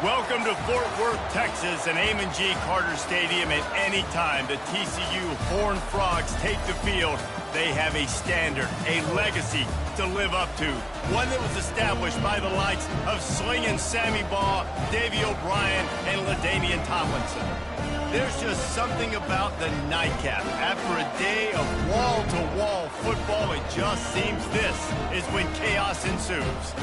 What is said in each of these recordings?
Welcome to Fort Worth, Texas, and Amon G. Carter Stadium. At any time the TCU Horned Frogs take the field, they have a standard, a legacy to live up to. One that was established by the likes of Slingin' Sammy Baugh, Davey O'Brien, and LaDainian Tomlinson. There's just something about the nightcap. After a day of wall-to-wall football, it just seems this is when chaos ensues.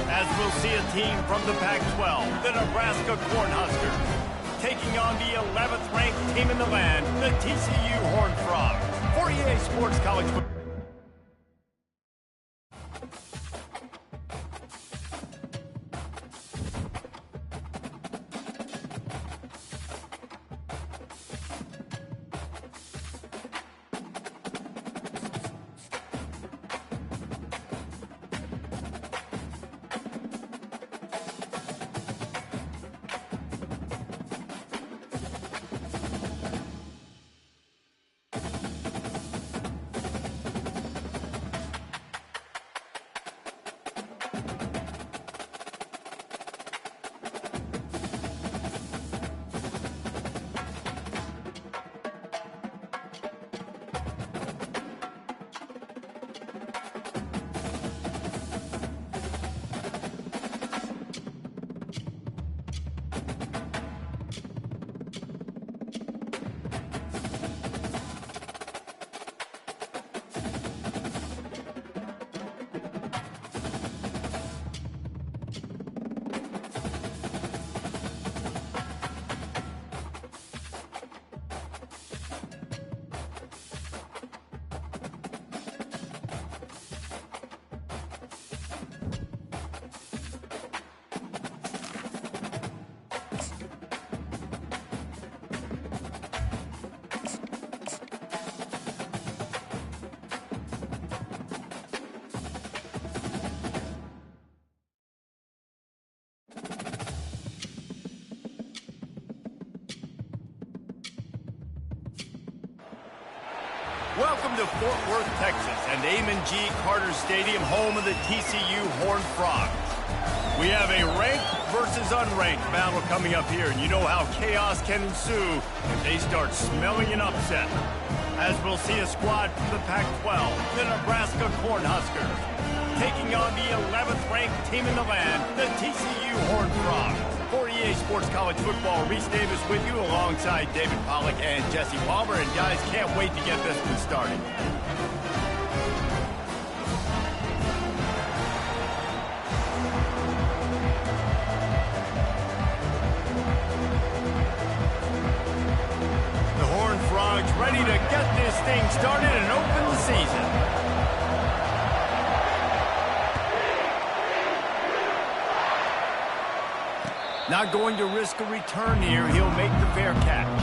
As we'll see a team from the Pac-12, the Nebraska Cornhuskers, taking on the 11th ranked team in the land, the TCU Horned Frogs. For EA Sports College Football. Welcome to Fort Worth, Texas, and Amon G. Carter Stadium, home of the TCU Horned Frogs. We have a ranked versus unranked battle coming up here, and you know how chaos can ensue if they start smelling an upset. As we'll see a squad from the Pac-12, the Nebraska Cornhuskers, taking on the 11th ranked team in the land, the TCU Horned Frogs. For EA Sports College Football, Reese Davis with you alongside David Pollack and Jesse Palmer. And guys, can't wait to get this one started. The Horned Frogs ready to get this thing started and open the season. Not going to risk a return here. He'll make the fair catch.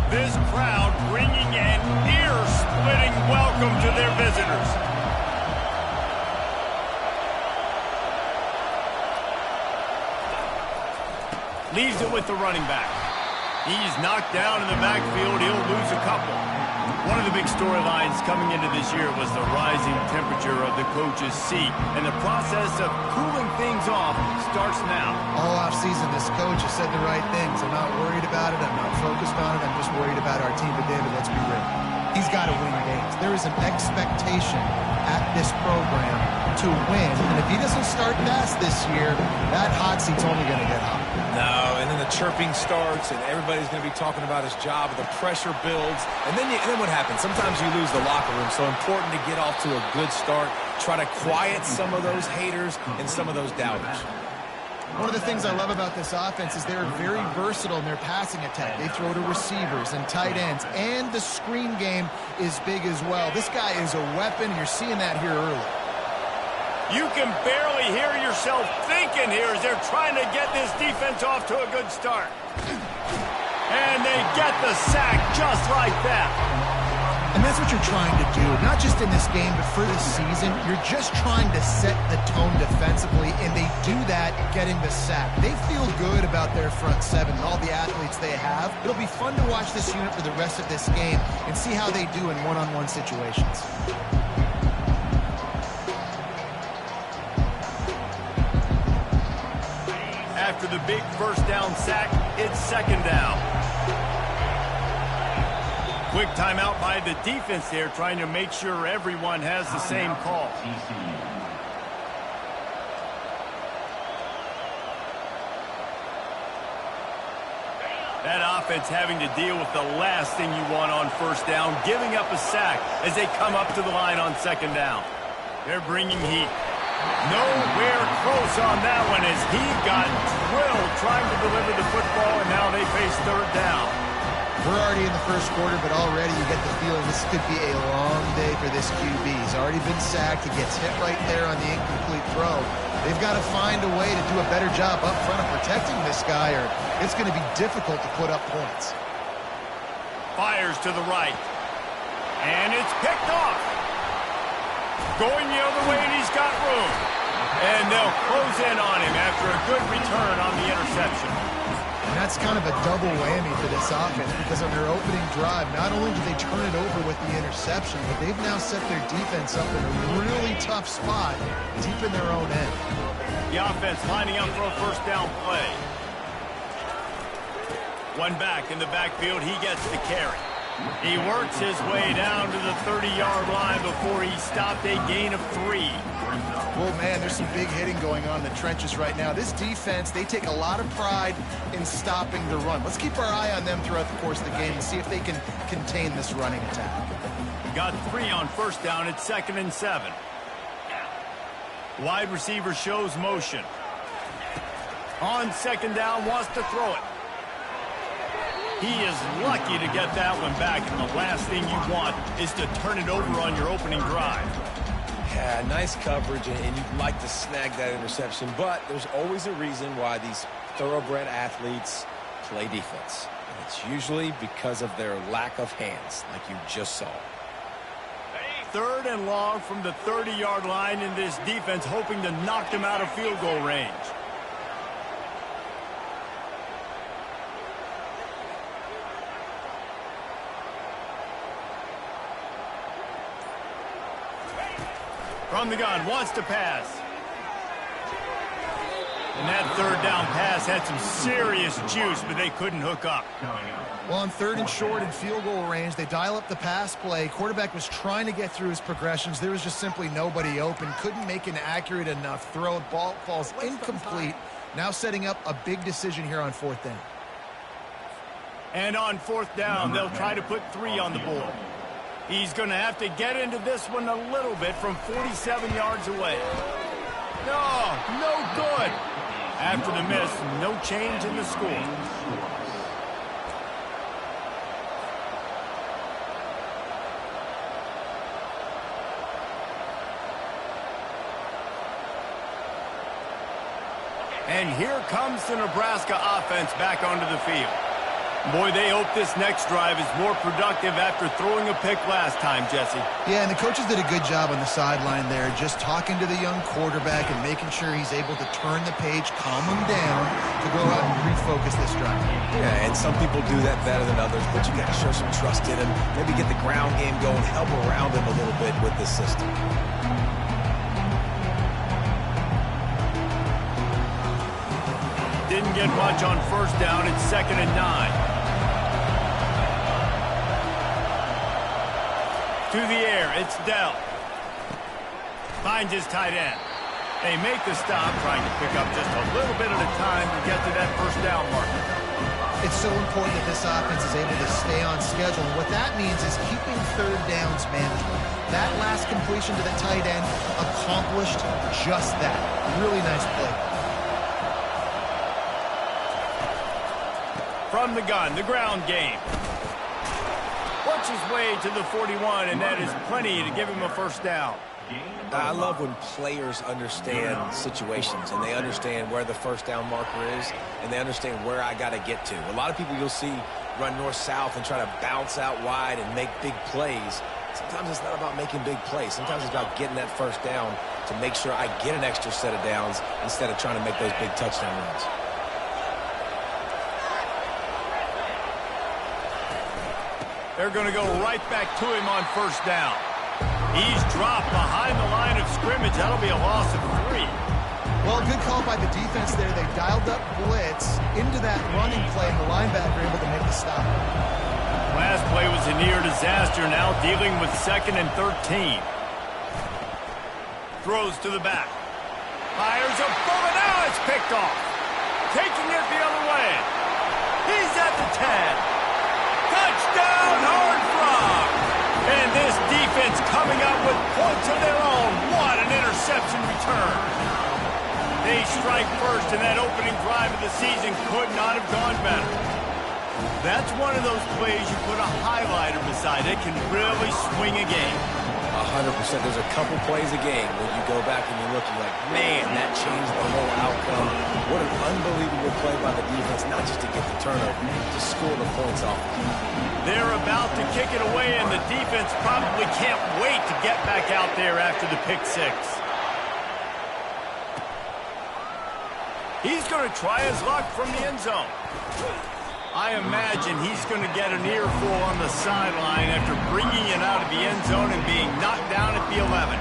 This crowd bringing an ear-splitting welcome to their visitors. Leaves it with the running back. He's knocked down in the backfield. He'll lose a couple. One of the big storylines coming into this year was the rising temperature of the coach's seat. And the process of cooling things off starts now. All offseason, this coach has said the right things. I'm not worried about it. I'm not focused on it. I'm just worried about our team. But, David, let's be real. He's got to win games. There is an expectation at this program to win. And if he doesn't start fast this year, that hot seat's only going to get hot. No, and then the chirping starts, and everybody's going to be talking about his job, and the pressure builds. And then what happens? Sometimes you lose the locker room, so important to get off to a good start. Try to quiet some of those haters and some of those doubters. One of the things I love about this offense is they're very versatile in their passing attack. They throw to receivers and tight ends, and the screen game is big as well. This guy is a weapon. You're seeing that here early. You can barely hear yourself thinking here as they're trying to get this defense off to a good start. And they get the sack just like that. And that's what you're trying to do, not just in this game, but for the season. You're just trying to set the tone defensively, and they do that getting the sack. They feel good about their front seven and all the athletes they have. It'll be fun to watch this unit for the rest of this game and see how they do in one-on-one situations. After the big first down sack, it's second down. Quick timeout by the defense there, trying to make sure everyone has the same call. That offense having to deal with the last thing you want on first down, giving up a sack as they come up to the line on second down. They're bringing heat. Nowhere close on that one as he got drilled trying to deliver the football, and now they face third down. We're already in the first quarter, but already you get the feeling this could be a long day for this QB. He's already been sacked. He gets hit right there on the incomplete throw. They've got to find a way to do a better job up front of protecting this guy, or it's going to be difficult to put up points. Fires to the right. And it's picked off. Going the other way, and he's got room. And they'll close in on him after a good return on the interception. And that's kind of a double whammy for this offense, because on their opening drive, not only did they turn it over with the interception, but they've now set their defense up in a really tough spot deep in their own end. The offense lining up for a first down play. One back in the backfield, he gets the carry. He works his way down to the 30-yard line before he stopped, a gain of 3. Well, man, there's some big hitting going on in the trenches right now. This defense, they take a lot of pride in stopping the run. Let's keep our eye on them throughout the course of the game and see if they can contain this running attack. Got 3 on first down. It's 2nd and 7. Wide receiver shows motion. On second down, wants to throw it. He is lucky to get that one back, and the last thing you want is to turn it over on your opening drive. Yeah, nice coverage, and you'd like to snag that interception, but there's always a reason why these thoroughbred athletes play defense. And it's usually because of their lack of hands, like you just saw. 3rd and long from the 30-yard line, in this defense hoping to knock them out of field goal range. From the gun, wants to pass. And that third down pass had some serious juice, but they couldn't hook up. Well, on 3rd and short in field goal range, they dial up the pass play. Quarterback was trying to get through his progressions. There was just simply nobody open. Couldn't make an accurate enough throw. Ball falls incomplete. Now setting up a big decision here on 4th down. And on 4th down, they'll try to put 3 on the board. He's going to have to get into this one a little bit from 47 yards away. No good. After the miss, no change in the score. And here comes the Nebraska offense back onto the field. Boy, they hope this next drive is more productive after throwing a pick last time, Jesse. Yeah, and the coaches did a good job on the sideline there, just talking to the young quarterback and making sure he's able to turn the page, calm him down, to go out and refocus this drive. Yeah, and some people do that better than others, but you got to show some trust in him, maybe get the ground game going, help around him a little bit with this system. Didn't get much on first down. It's 2nd and 9. To the air, it's Dell. Finds his tight end. They make the stop, trying to pick up just a little bit at a time to get to that first down marker. It's so important that this offense is able to stay on schedule. And what that means is keeping 3rd downs manageable. That last completion to the tight end accomplished just that. Really nice play. From the gun, the ground game. Works his way to the 41, and that is plenty to give him a first down. I love when players understand situations and they understand where the first down marker is and they understand where I got to get to. A lot of people you'll see run north-south and try to bounce out wide and make big plays. Sometimes it's not about making big plays. Sometimes it's about getting that first down to make sure I get an extra set of downs instead of trying to make those big touchdown runs. They're going to go right back to him on first down. He's dropped behind the line of scrimmage. That'll be a loss of 3. Well, good call by the defense there. They dialed up blitz into that running play, and the linebacker able to make the stop. Last play was a near disaster, now dealing with 2nd and 13. Throws to the back. Fires a bullet. Now it's picked off. Taking it the other way. He's at the 10. Touchdown, Horned Frog! And this defense coming up with points of their own. What an interception return. They strike first, and that opening drive of the season could not have gone better. That's one of those plays you put a highlighter beside. It can really swing a game. 100%. There's a couple plays a game when you go back and you look, you're like, man, that changed the whole outcome. What an unbelievable play by the defense, not just to get the turnover, to score the points off. They're about to kick it away, and the defense probably can't wait to get back out there after the pick 6. He's going to try his luck from the end zone. I imagine he's going to get an earful on the sideline after bringing it out of the end zone and being knocked down at the 11.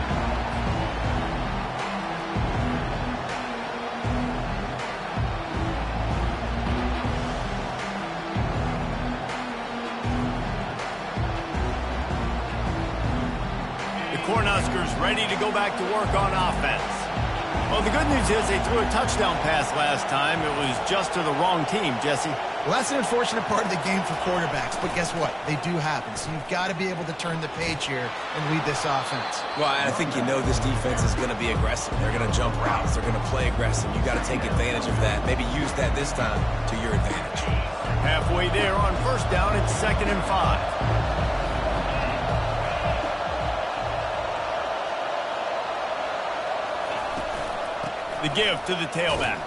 The Cornhuskers ready to go back to work on offense. Well, the good news is they threw a touchdown pass last time. It was just to the wrong team, Jesse. Well, that's an unfortunate part of the game for quarterbacks, but guess what? They do happen, so you've got to be able to turn the page here and lead this offense. Well, I think you know this defense is going to be aggressive. They're going to jump routes. They're going to play aggressive. You got to take advantage of that. Maybe use that this time to your advantage. Halfway there on first down, it's 2nd and 5. The give to the tailback.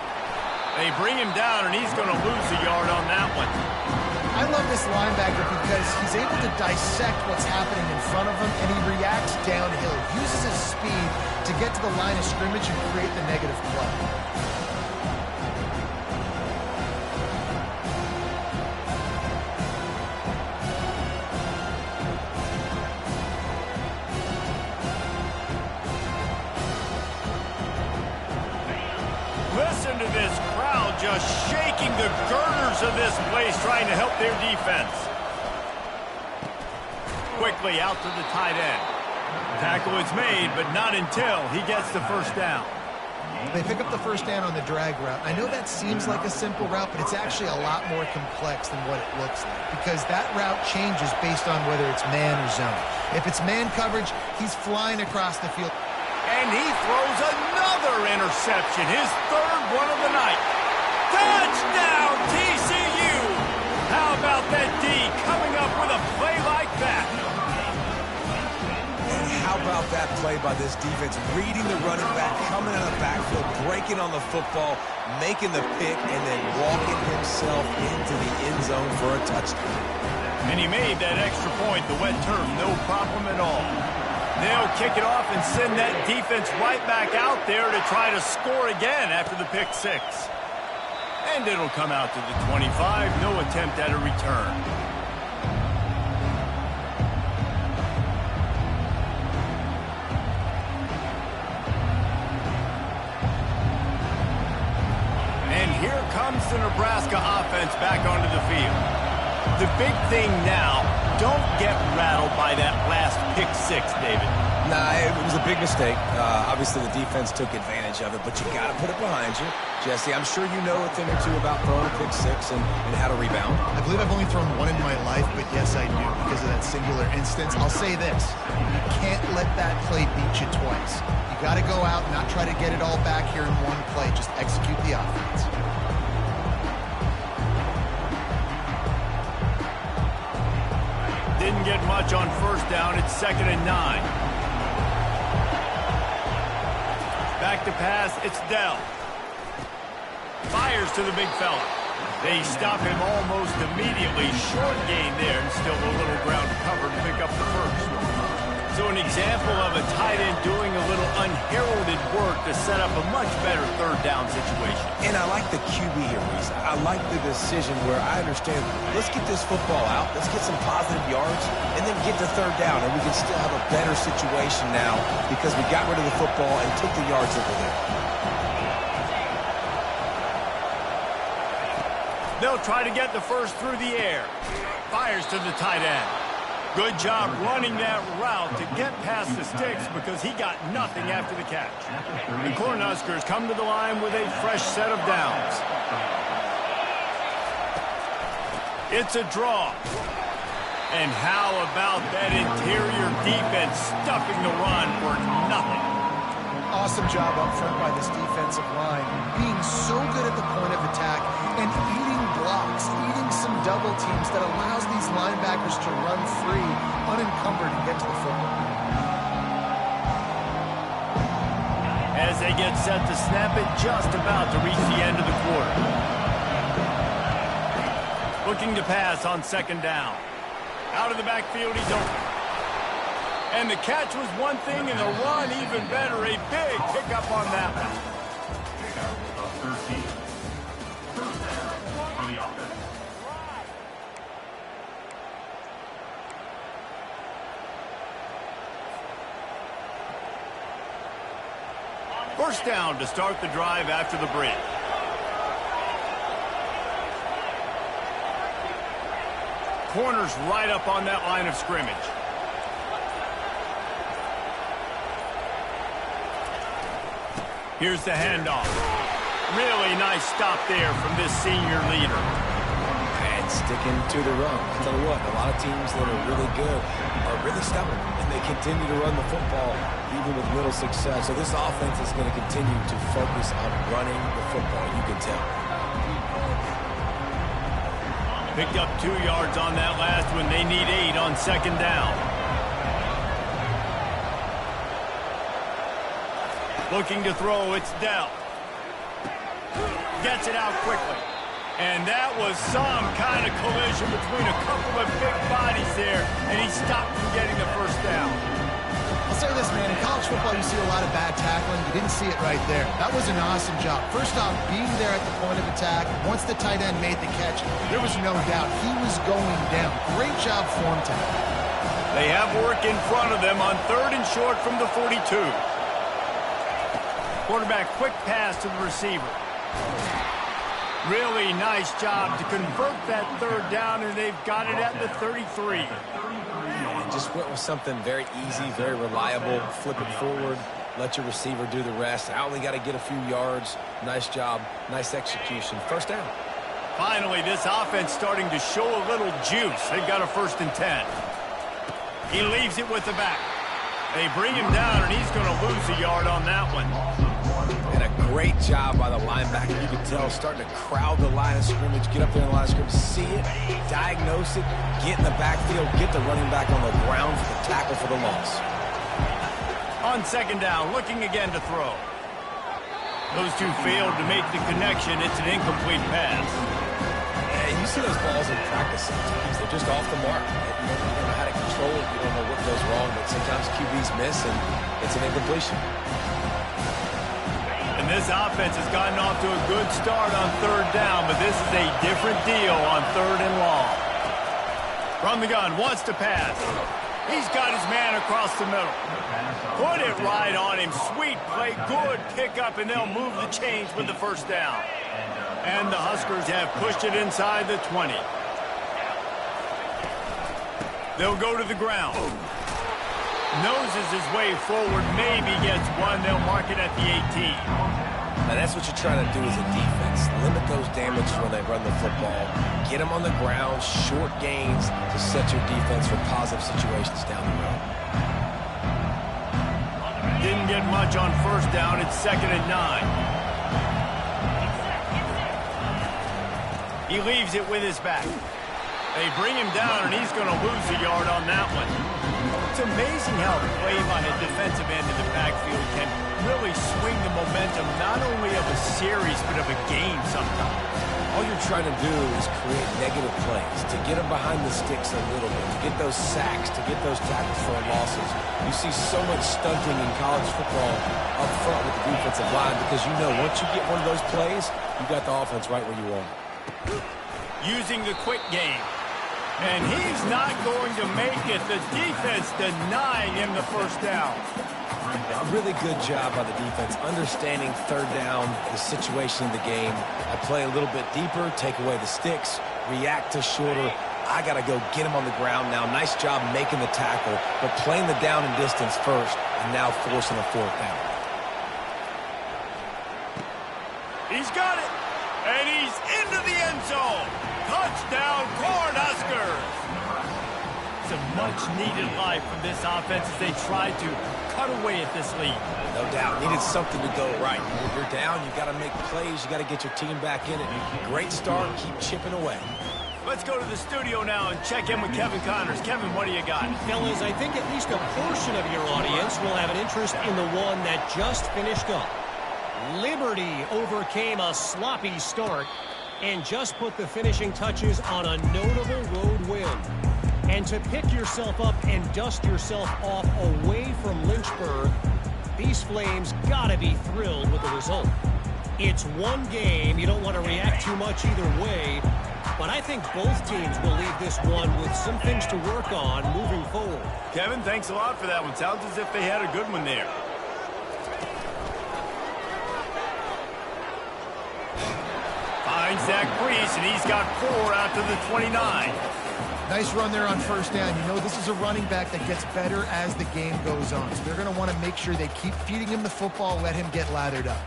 They bring him down, and he's going to lose a yard on that one. I love this linebacker because he's able to dissect what's happening in front of him, and he reacts downhill. He uses his speed to get to the line of scrimmage and create the negative play. Listen to this crowd just shaking the girders of this place, trying to help their defense. Quickly out to the tight end. Tackle is made, but not until he gets the first down. They pick up the first down on the drag route. I know that seems like a simple route, but it's actually a lot more complex than what it looks like, because that route changes based on whether it's man or zone. If it's man coverage, he's flying across the field. And he throws another interception, his 3rd one of the night. Touchdown, TCU! How about that D coming up with a play like that? And how about that play by this defense, reading the running back, coming out of the backfield, breaking on the football, making the pick, and then walking himself into the end zone for a touchdown. And he made that extra point, the wet turf, no problem at all. They'll kick it off and send that defense right back out there to try to score again after the pick 6. And it'll come out to the 25, no attempt at a return. And here comes the Nebraska offense back onto the field. The big thing now, don't get rattled by that last pick 6, David. Nah, it was a big mistake. Obviously, the defense took advantage of it, but you got to put it behind you. Jesse, I'm sure you know a thing or two about throwing a pick 6 and how to rebound. I believe I've only thrown one in my life, but yes, I do, because of that singular instance. I'll say this. You can't let that play beat you twice. You got to go out and not try to get it all back here in one play. Just execute the offense. Didn't get much on first down. It's 2nd and 9. Back to pass. It's Dell. Fires to the big fella. They stop him almost immediately. Short gain there, and still a little ground cover to pick up the first. So an example of a tight end doing a little unheralded work to set up a much better third down situation. And I like the QB here, Reese. I like the decision where I understand, let's get this football out, let's get some positive yards, and then get to third down, and we can still have a better situation now because we got rid of the football and took the yards over there. They'll try to get the first through the air. Fires to the tight end. Good job running that route to get past the sticks because he got nothing after the catch. The Cornhuskers come to the line with a fresh set of downs. It's a draw. And how about that interior defense stuffing the run for nothing? Awesome job up front by this defensive line, being so good at the point of attack and eating blocks, eating some double teams that allows these linebackers to run free, unencumbered, and get to the football. As they get set to snap it, just about to reach the end of the quarter. Looking to pass on second down. Out of the backfield, he's open. And the catch was one thing, and the run even better. A big pickup on that one. First down to start the drive after the break. Corners right up on that line of scrimmage. Here's the handoff. Really nice stop there from this senior leader. And sticking to the run. I'll tell you what, a lot of teams that are really good are really stubborn, and they continue to run the football even with little success. So this offense is going to continue to focus on running the football, you can tell. Picked up 2 yards on that last one. They need 8 on second down. Looking to throw, it's Dell. Gets it out quickly. And that was some kind of collision between a couple of big bodies there, and he stopped from getting the first down. I'll say this, man. In college football, you see a lot of bad tackling. You didn't see it right there. That was an awesome job. First off, being there at the point of attack. Once the tight end made the catch, there was no doubt he was going down. Great job form tackle. They have work in front of them on third and short from the 42. Quarterback, quick pass to the receiver. Really nice job to convert that third down, and they've got it at the 33. And just went with something very easy, very reliable. Flip it forward, let your receiver do the rest. I only got to get a few yards. Nice job, nice execution. First down. Finally, this offense starting to show a little juice. They've got a 1st and 10. He leaves it with the back. They bring him down, and he's going to lose a yard on that one. And a great job by the linebacker. You can tell starting to crowd the line of scrimmage, get up there in the line of scrimmage, see it, diagnose it, get in the backfield, get the running back on the ground for the tackle for the loss. On second down, looking again to throw. Those two failed to make the connection. It's an incomplete pass. Yeah, you see those balls in practice sometimes. They're just off the mark. You don't know how to control it. You don't know what goes wrong, but sometimes QBs miss, and it's an incompletion. And this offense has gotten off to a good start on third down, but this is a different deal on third and long. From the gun, wants to pass. He's got his man across the middle. Put it right on him. Sweet play, good pickup, and they'll move the chains with the first down. And the Huskers have pushed it inside the 20. They'll go to the ground. Noses his way forward, maybe gets one. They'll mark it at the 18. Now that's what you're trying to do as a defense. Limit those damages when they run the football. Get them on the ground, short gains to set your defense for positive situations down the road. Didn't get much on first down. It's 2nd and 9. He leaves it with his back. They bring him down, and he's going to lose a yard on that one. It's amazing how play by a defensive end in the backfield can really swing the momentum not only of a series but of a game sometimes. All you're trying to do is create negative plays, to get them behind the sticks a little bit, to get those sacks, to get those tackles for losses. You see so much stunting in college football up front with the defensive line because you know once you get one of those plays, you got the offense right where you want it. Using the quick game. And he's not going to make it. The defense denying him the first down. A really good job by the defense, understanding third down, the situation of the game. I play a little bit deeper, take away the sticks, react to shorter. I got to go get him on the ground now. Nice job making the tackle, but playing the down and distance first, and now forcing a fourth down. He's got it, and he's into the end zone. Touchdown, Cornhuskers! It's a much-needed life from this offense as they try to cut away at this lead. No doubt. Needed something to go right. If you're down, you got to make plays. You got to get your team back in it. Great start. Keep chipping away. Let's go to the studio now and check in with Kevin Connors. Kevin, what do you got? Fellas, I think at least a portion of your audience will have an interest in the one that just finished up. Liberty overcame a sloppy start and just put the finishing touches on a notable road win. And to pick yourself up and dust yourself off away from Lynchburg, these Flames gotta be thrilled with the result. It's one game, you don't want to react too much either way, but I think both teams will leave this one with some things to work on moving forward. Kevin, thanks a lot for that one. Sounds as if they had a good one there. Finds Zach Brees, and he's got 4 out to the 29. Nice run there on first down. You know, this is a running back that gets better as the game goes on. So they're going to want to make sure they keep feeding him the football, let him get lathered up.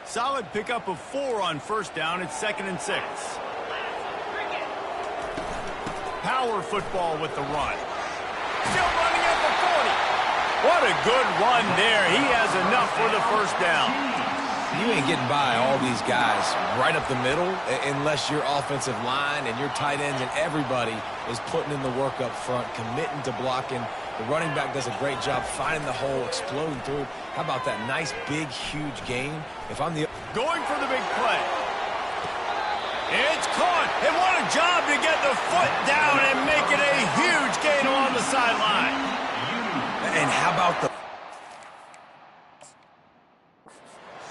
Solid pickup of 4 on first down. It's 2nd and 6. Power football with the run. Still running at the 40. What a good run there. He has enough for the first down. You ain't getting by all these guys right up the middle unless your offensive line and your tight ends and everybody is putting in the work up front, committing to blocking. The running back does a great job finding the hole, exploding through. How about that nice, big, huge gain? If I'm the... Going for the big play. It's caught, and what a job to get the foot down and make it a huge gain along the sideline. And how about the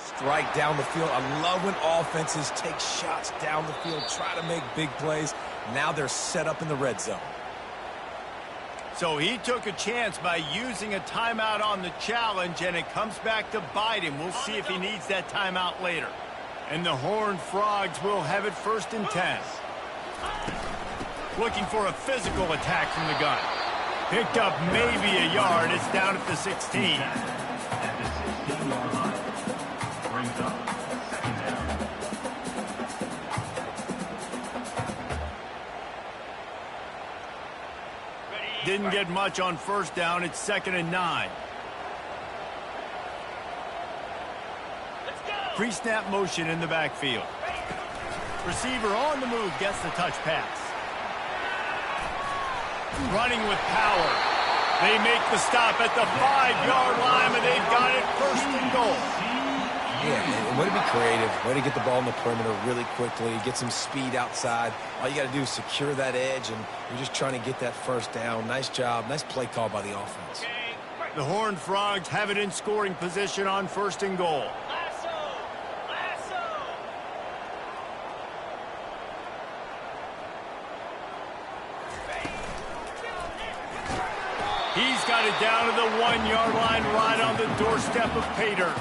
strike down the field? I love when offenses take shots down the field, try to make big plays. Now they're set up in the red zone. So he took a chance by using a timeout on the challenge, and it comes back to bite him. We'll see if he needs that timeout later. And the Horned Frogs will have it 1st and 10. Looking for a physical attack from the gun. Picked up maybe a yard. It's down at the 16. Didn't get much on first down. It's 2nd and 9. Pre-snap motion in the backfield. Receiver on the move gets the touch pass. Running with power. They make the stop at the 5-yard line, and they've got it 1st and goal. Yeah, and way to be creative. Way to get the ball in the perimeter really quickly. Get some speed outside. All you got to do is secure that edge, and you're just trying to get that first down. Nice job. Nice play call by the offense. The Horned Frogs have it in scoring position on 1st and goal. He's got it down to the 1-yard line right on the doorstep of Pater.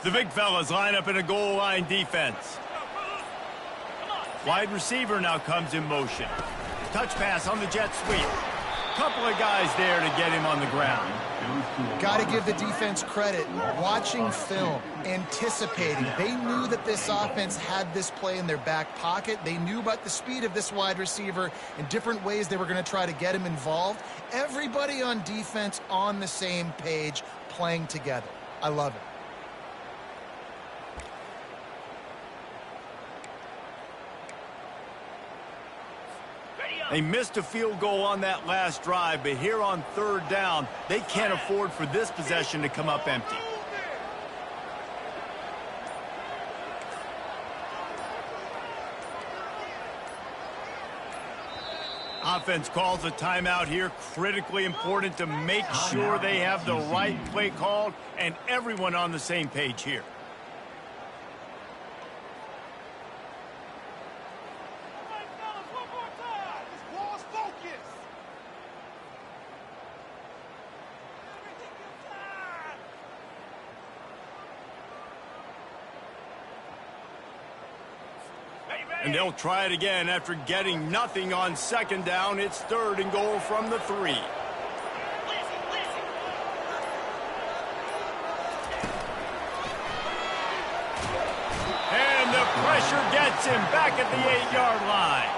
The big fellas line up in a goal line defense. Wide receiver now comes in motion. Touch pass on the jet sweep. Couple of guys there to get him on the ground. Got to give the defense credit. Watching film, anticipating. They knew that this offense had this play in their back pocket. They knew about the speed of this wide receiver and different ways they were going to try to get him involved. Everybody on defense on the same page, playing together. I love it. They missed a field goal on that last drive, but here on third down, they can't afford for this possession to come up empty. Offense calls a timeout here. Critically important to make sure they have the right play called and everyone on the same page here. And they'll try it again after getting nothing on second down. It's 3rd and goal from the 3. And the pressure gets him back at the 8-yard line.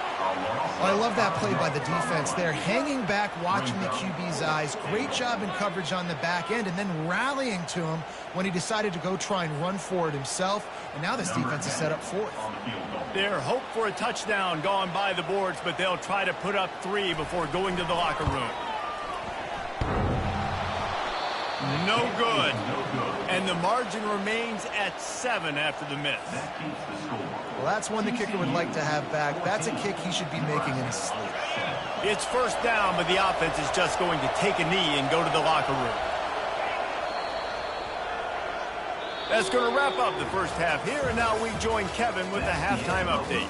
I love that play by the defense there. Hanging back, watching the QB's eyes. Great job in coverage on the back end, and then rallying to him when he decided to go try and run for it himself. And now this defense is set up 4th. Their hope for a touchdown gone by the boards, but they'll try to put up 3 before going to the locker room. No good. And the margin remains at 7 after the miss. Well, that's one the kicker would like to have back. That's a kick he should be making in his sleep. It's 1st down, but the offense is just going to take a knee and go to the locker room. That's going to wrap up the first half here, and now we join Kevin with the halftime update.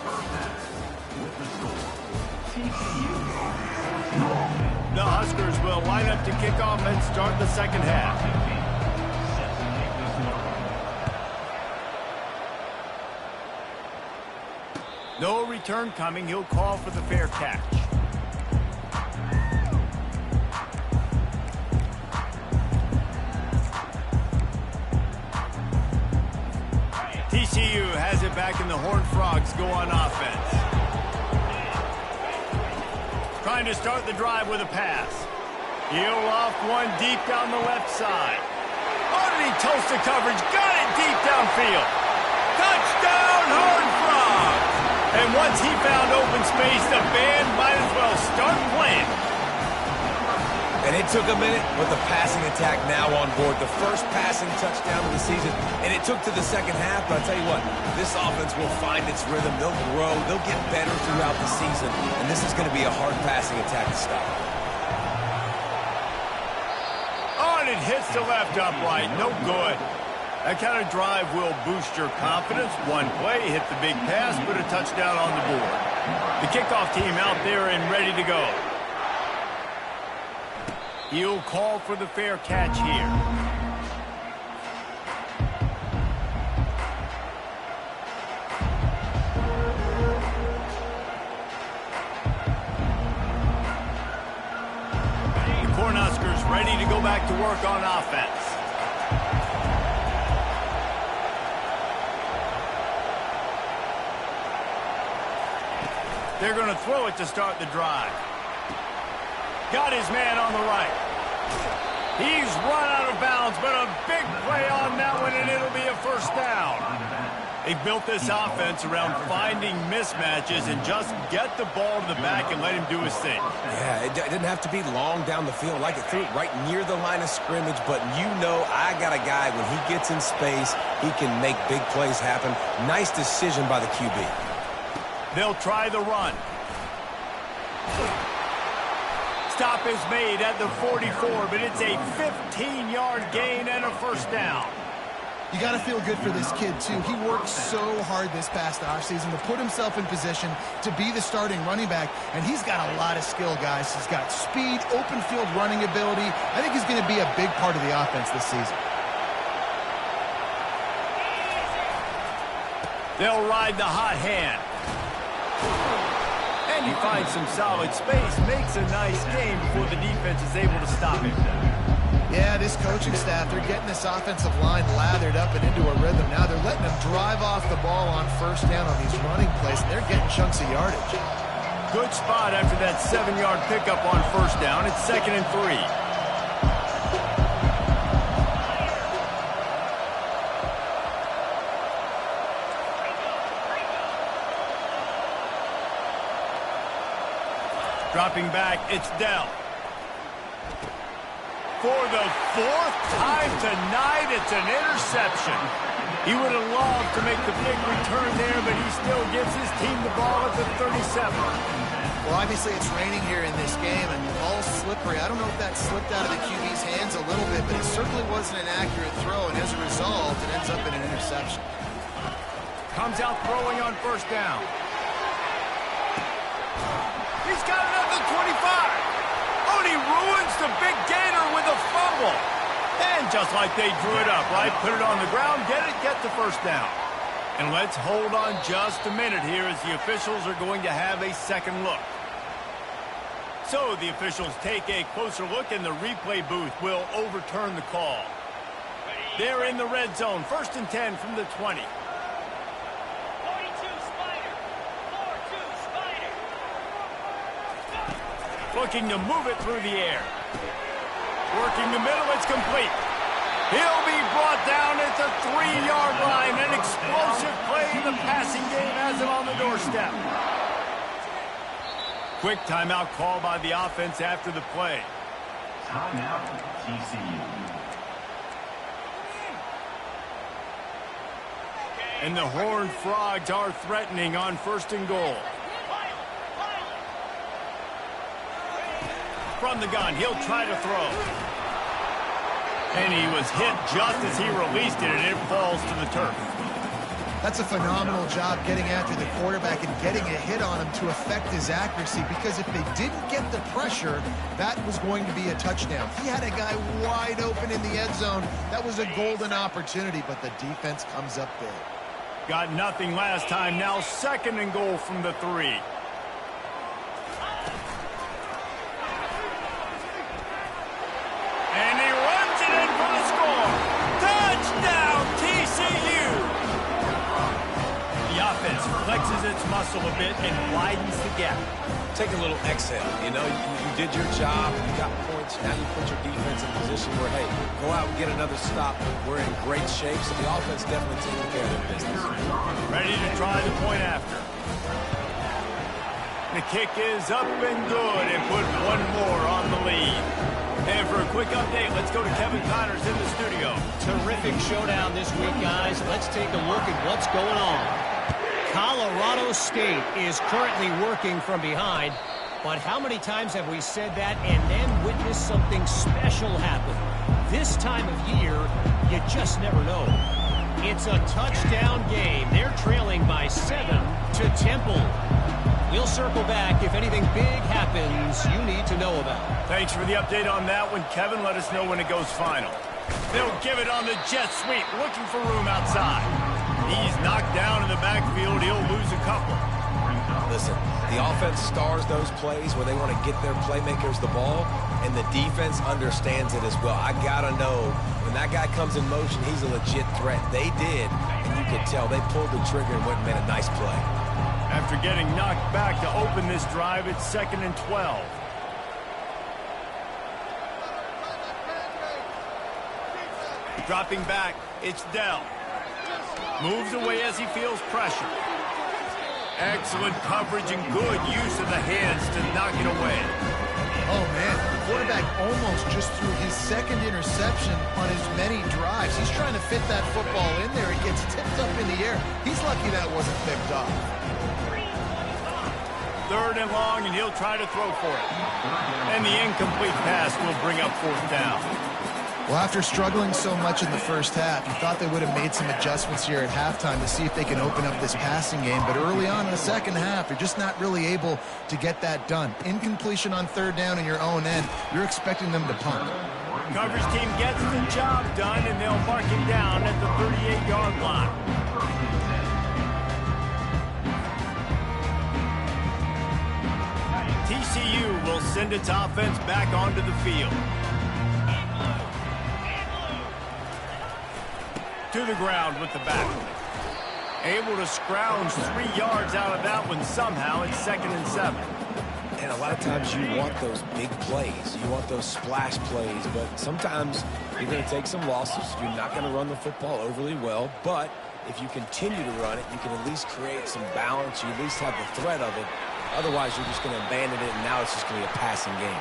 The Huskers will line up to kick off and start the second half. No return coming. He'll call for the fair catch. TCU has it back, and the Horned Frogs go on offense. Trying to start the drive with a pass. He'll off one deep down the left side. Oh, did he toast the coverage? Got it deep downfield. Touchdown, Horned Frogs! And once he found open space, the band might as well start playing. And it took a minute, but the passing attack now on board. The first passing touchdown of the season, and it took to the second half, but I'll tell you what, this offense will find its rhythm. They'll grow. They'll get better throughout the season, and this is going to be a hard passing attack to stop. Oh, and it hits the left upright. No good. That kind of drive will boost your confidence. One play, hit the big pass, put a touchdown on the board. The kickoff team out there and ready to go. He'll call for the fair catch here. The Cornhuskers ready to go back to work on offense. They're going to throw it to start the drive. Got his man on the right. He's run out of bounds, but a big play on that one, and it'll be a 1st down. They built this offense around finding mismatches and just get the ball to the back and let him do his thing. Yeah, it didn't have to be long down the field. Like it threw it right near the line of scrimmage, but you know I got a guy, when he gets in space, he can make big plays happen. Nice decision by the QB. They'll try the run. Stop is made at the 44, but it's a 15-yard gain and a 1st down. You got to feel good for this kid, too. He worked so hard this past offseason to put himself in position to be the starting running back, and he's got a lot of skill, guys. He's got speed, open field running ability. I think he's going to be a big part of the offense this season. They'll ride the hot hand. And he finds some solid space, makes a nice game before the defense is able to stop him. Yeah, this coaching staff, they're getting this offensive line lathered up and into a rhythm. Now they're letting them drive off the ball on first down on these running plays, and they're getting chunks of yardage. Good spot after that 7-yard pickup on first down. It's 2nd and 3. Dropping back, it's Dell. For the 4th time tonight, it's an interception. He would have loved to make the big return there, but he still gives his team the ball at the 37. Well, obviously it's raining here in this game, and the ball's slippery. I don't know if that slipped out of the QB's hands a little bit, but it certainly wasn't an accurate throw, and as a result, it ends up in an interception. Comes out throwing on first down. He's got another 25. Oh, and he ruins the big gainer with a fumble. And just like they drew it up, right? Put it on the ground, get the first down. And let's hold on just a minute here as the officials are going to have a second look. So the officials take a closer look, and the replay booth will overturn the call. They're in the red zone, 1st and 10 from the 20. Looking to move it through the air. Working the middle, it's complete. He'll be brought down at the 3-yard line. An explosive play in the passing game has him on the doorstep. Quick timeout call by the offense after the play. Timeout, TCU. And the Horned Frogs are threatening on 1st and goal. From the gun, he'll try to throw. And he was hit just as he released it, and it falls to the turf. That's a phenomenal job getting after the quarterback and getting a hit on him to affect his accuracy, because if they didn't get the pressure, that was going to be a touchdown. He had a guy wide open in the end zone. That was a golden opportunity, but the defense comes up big. Got nothing last time. Now 2nd and goal from the 3. And he runs it in for the score. Touchdown, TCU! The offense flexes its muscle a bit and widens the gap. Take a little exhale. You know, you did your job. You got points. Now you put your defense in position where, hey, go out and get another stop. We're in great shape, so the offense definitely taking care of their business. Ready to try the point after. The kick is up and good, and put one more on the lead. And for a quick update, let's go to Kevin Connors in the studio. Terrific showdown this week, guys. Let's take a look at what's going on. Colorado State is currently working from behind, but how many times have we said that and then witnessed something special happen? This time of year, you just never know. It's a touchdown game. They're trailing by 7 to Temple. We'll circle back if anything big happens you need to know about. Thanks for the update on that one, Kevin. Let us know when it goes final. They'll give it on the jet sweep, looking for room outside. He's knocked down in the backfield. He'll lose a couple. Listen, the offense stars those plays where they want to get their playmakers the ball, and the defense understands it as well. I got to know, when that guy comes in motion, he's a legit threat. They did, and you could tell they pulled the trigger and went and made a nice play. After getting knocked back to open this drive, it's 2nd and 12. Dropping back, it's Dell. Moves away as he feels pressure. Excellent coverage and good use of the hands to knock it away. Oh, man, the quarterback almost just threw his 2nd interception on as many drives. He's trying to fit that football in there. It gets tipped up in the air. He's lucky that wasn't picked off. 3rd and long, and he'll try to throw for it. And the incomplete pass will bring up 4th down. Well, after struggling so much in the first half, you thought they would have made some adjustments here at halftime to see if they can open up this passing game. But early on in the second half, you're just not really able to get that done. Incompletion on 3rd down in your own end, you're expecting them to punt. Coverage team gets the job done, and they'll mark him down at the 38-yard line. TCU will send its offense back onto the field. To the ground with the back. Able to scrounge 3 yards out of that one somehow. It's 2nd and 7. And a lot of times you want those big plays. You want those splash plays. But sometimes you're going to take some losses. You're not going to run the football overly well. But if you continue to run it, you can at least create some balance. You at least have the threat of it. Otherwise, you're just going to abandon it, and now it's just going to be a passing game.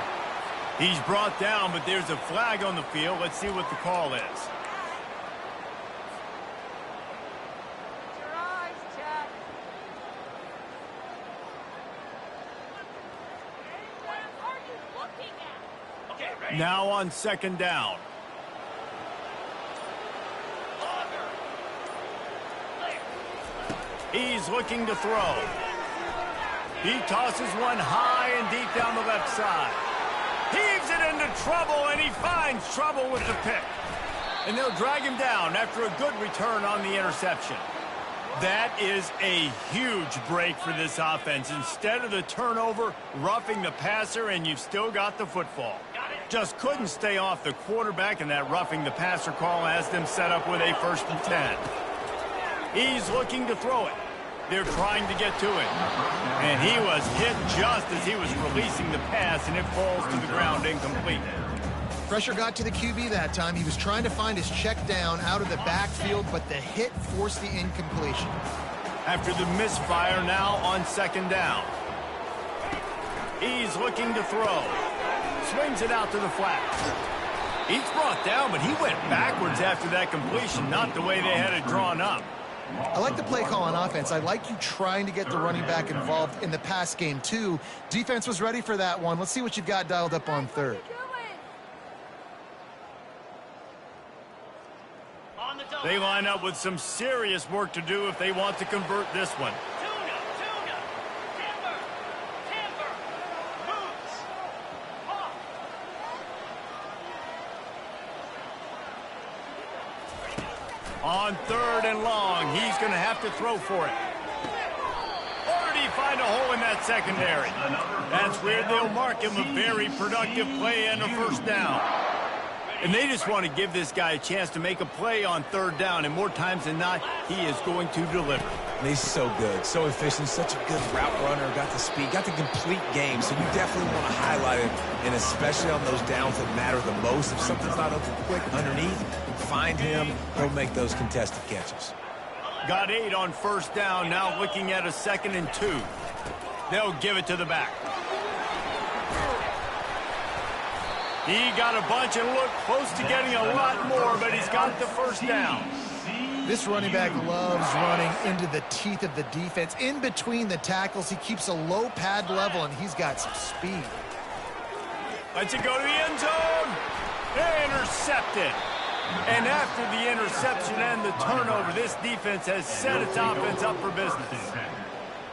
He's brought down, but there's a flag on the field. Let's see what the call is. Now on 2nd down. He's looking to throw. He tosses one high and deep down the left side. Heaves it into trouble, and he finds trouble with the pick. And they'll drag him down after a good return on the interception. That is a huge break for this offense. Instead of the turnover, roughing the passer, and you've still got the football. Just couldn't stay off the quarterback, and that roughing the passer call has them set up with a 1st and 10. He's looking to throw it. They're trying to get to it. And he was hit just as he was releasing the pass, and it falls to the ground incomplete. Pressure got to the QB that time. He was trying to find his check down out of the backfield, but the hit forced the incompletion. After the misfire, now on 2nd down. He's looking to throw. Swings it out to the flat. He's brought down, but he went backwards after that completion, not the way they had it drawn up. I like the play call on offense. I like you trying to get the running back involved in the pass game, too. Defense was ready for that one. Let's see what you've got dialed up on 3rd. They line up with some serious work to do if they want to convert this one. On 3rd and long, he's going to have to throw for it. Or did he find a hole in that secondary? That's where they'll mark him a very productive play and a 1st down. And they just want to give this guy a chance to make a play on 3rd down, and more times than not, he is going to deliver. And he's so good, so efficient, such a good route runner, got the speed, got the complete game, so you definitely want to highlight it, and especially on those downs that matter the most. If something's not open quick underneath, find him, he'll make those contested catches. Got 8 on 1st down, now looking at a 2nd and 2. They'll give it to the back. He got a bunch and looked close to getting a lot more, but he's got the 1st down. This running back loves running into the teeth of the defense. In between the tackles, he keeps a low pad level, and he's got some speed. Lets it go to the end zone. Intercepted. And after the interception and the turnover, this defense has set its offense up for business.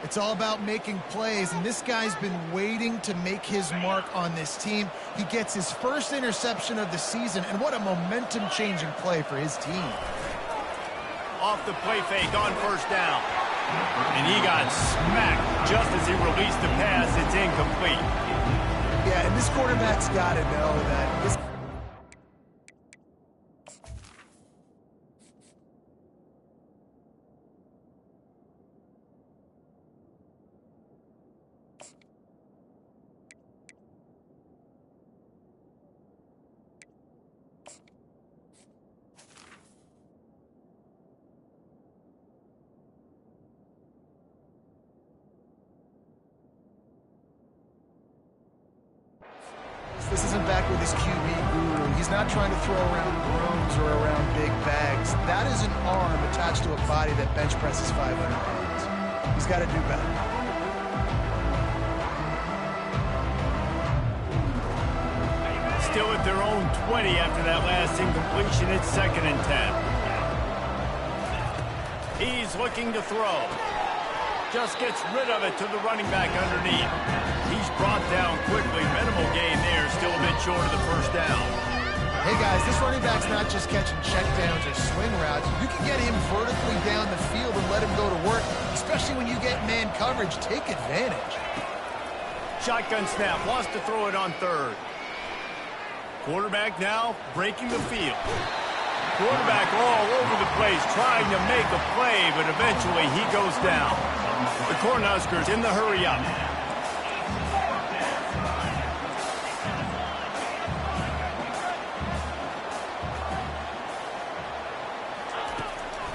It's all about making plays, and this guy's been waiting to make his mark on this team. He gets his 1st interception of the season, and what a momentum-changing play for his team. Off the play fake on 1st down. And he got smacked just as he released the pass. It's incomplete. Yeah, and this quarterback's got to know that this... This isn't back with his QB guru. He's not trying to throw around brooms or around big bags. That is an arm attached to a body that bench presses 500 pounds. He's got to do better. Still at their own 20 after that last incompletion. It's 2nd and 10. He's looking to throw. Just gets rid of it to the running back underneath. He's brought down quickly. Minimal gain there. Still a bit short of the 1st down. Hey, guys, this running back's not just catching checkdowns or swing routes. You can get him vertically down the field and let him go to work, especially when you get man coverage. Take advantage. shotgun snap, wants to throw it on third. Quarterback now breaking the field. Quarterback all over the place trying to make a play, but eventually he goes down. The Cornhuskers in the hurry up.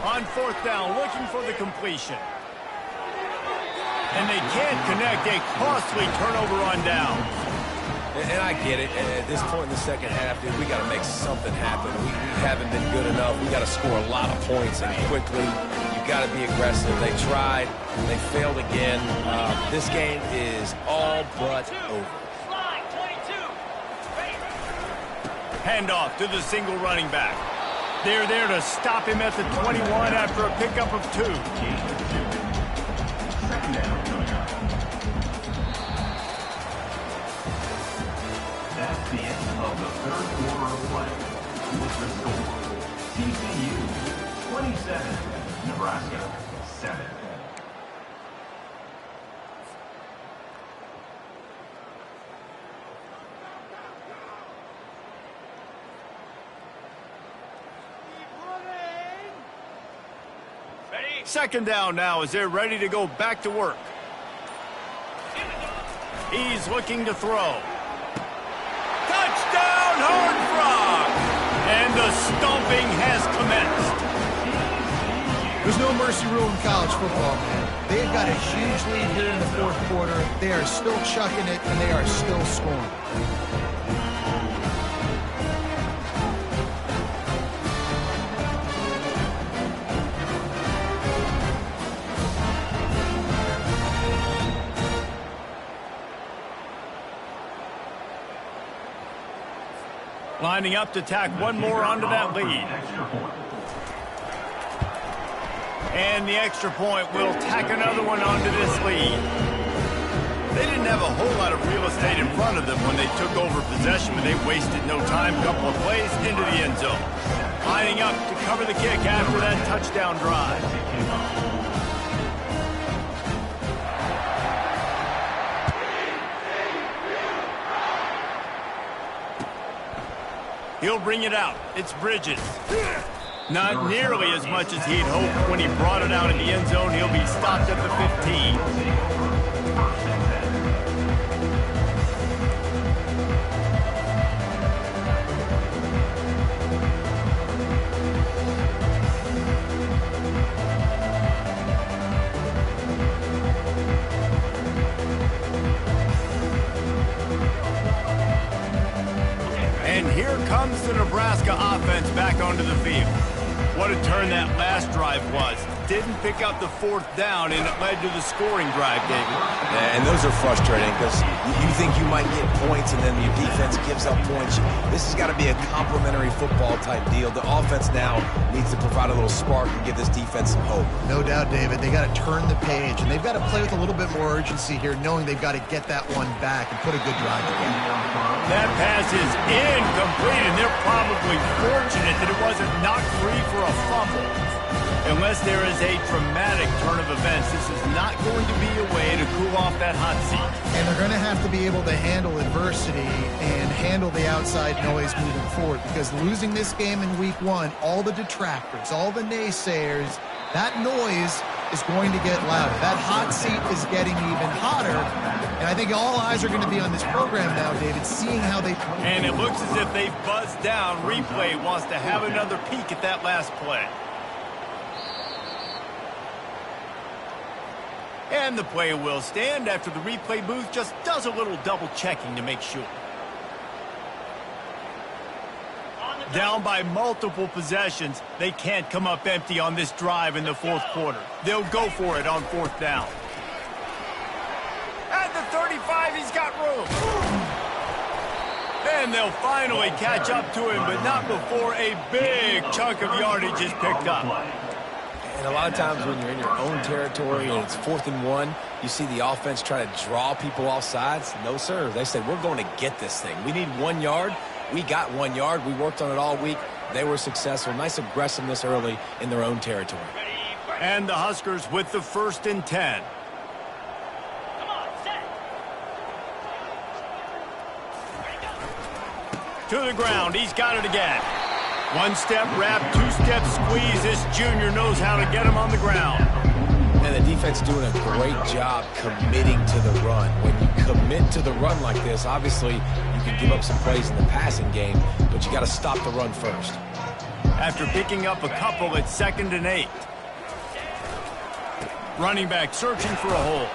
On fourth down, looking for the completion. And they can't connect. A costly turnover on down. And I get it. At this point in the second half, dude, we got to make something happen. We haven't been good enough. We got to score a lot of points and quickly. You got to be aggressive. They tried. They failed again. This game is all but over. Handoff to the single running back. They're there to stop him at the 21 after a pickup of 2. That's the end of the third quarter of play. With the score, TCU 27, Nebraska 7. Second down now as they're ready to go back to work. He's looking to throw. Touchdown, Horned Frogs! And the stomping has commenced. There's no mercy rule in college football, man. They've got a huge lead here in the fourth quarter. They are still chucking it, and they are still scoring. Lining up to tack one more onto that lead. And the extra point will tack another one onto this lead. They didn't have a whole lot of real estate in front of them when they took over possession, but they wasted no time. Couple of plays into the end zone. Lining up to cover the kick after that touchdown drive. He'll bring it out. It's Bridges. Not nearly as much as he'd hoped when he brought it out in the end zone. He'll be stopped at the 15. And here comes the Nebraska offense back onto the field. What a turn that last drive was. Didn't pick up the fourth down, and it led to the scoring drive, David. Yeah, and those are frustrating because you think you might get points, and then your defense gives up points. This has got to be a complementary football type deal. The offense now needs to provide a little spark and give this defense some hope. No doubt, David. They got to turn the page, and they've got to play with a little bit more urgency here, knowing they've got to get that one back and put a good drive together. That pass is incomplete, and they're probably fortunate that it wasn't knocked free for a fumble. Unless there is a dramatic turn of events, this is not going to be a way to cool off that hot seat. And they're going to have to be able to handle adversity and handle the outside noise moving forward, because losing this game in week 1, all the detractors, all the naysayers, that noise is going to get louder. That hot seat is getting even hotter, and I think all eyes are going to be on this program now, David, seeing how they... And it looks as if they've buzzed down. Replay wants to have another peek at that last play. And the play will stand after the replay booth just does a little double checking to make sure. Down by multiple possessions, they can't come up empty on this drive in the fourth quarter. They'll go for it on fourth down. At the 35, he's got room. And they'll finally catch up to him, but not before a big chunk of yardage is picked up. And a lot of times when you're in your own territory and it's 4th and 1, you see the offense try to draw people off sides. No, sir. They said, we're going to get this thing. We need 1 yard. We got 1 yard. We worked on it all week. They were successful. Nice aggressiveness early in their own territory. And the Huskers with the 1st and 10. To the ground. He's got it again. One-step wrap, two-step squeeze. This junior knows how to get him on the ground. And the defense doing a great job committing to the run. When you commit to the run like this, obviously you can give up some plays in the passing game, but you got to stop the run first. After picking up a couple at 2nd and 8. Running back searching for a hole.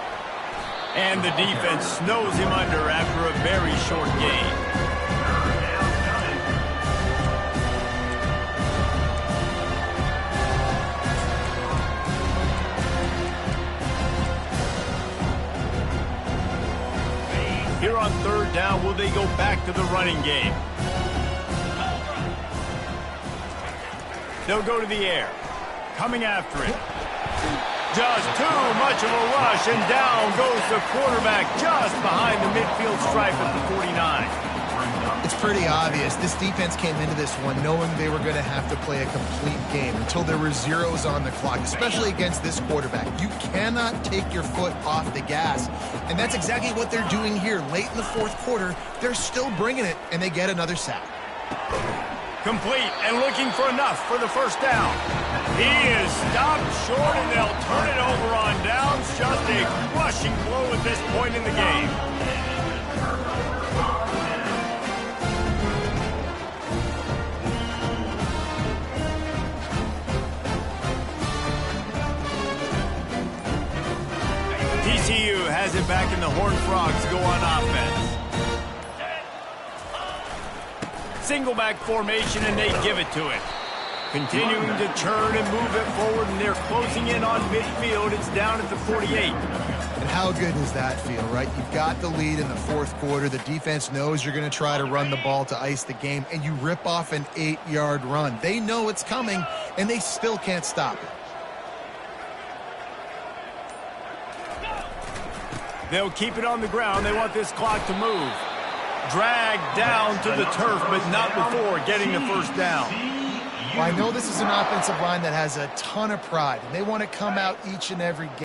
And the defense snows him under after a very short gain. Here on 3rd down, will they go back to the running game? They'll go to the air. Coming after it. Just too much of a rush, and down goes the quarterback just behind the midfield stripe at the 49. It's pretty obvious. This defense came into this one knowing they were going to have to play a complete game until there were zeros on the clock, especially against this quarterback. You cannot take your foot off the gas, and that's exactly what they're doing here. Late in the 4th quarter, they're still bringing it, and they get another sack. Complete and looking for enough for the 1st down. He is stopped short, and they'll turn it over on downs. Just a crushing blow at this point in the game. TCU has it back, in the Horned Frogs go on offense. Single back formation, and they give it to it. Continuing to turn and move it forward, and they're closing in on midfield. It's down at the 48. And how good does that feel, right? You've got the lead in the 4th quarter. The defense knows you're going to try to run the ball to ice the game, and you rip off an 8-yard run. They know it's coming, and they still can't stop it. They'll keep it on the ground. They want this clock to move. Dragged down to the turf, but not before getting the 1st down. Well, I know this is an offensive line that has a ton of pride, and they want to come out each and every game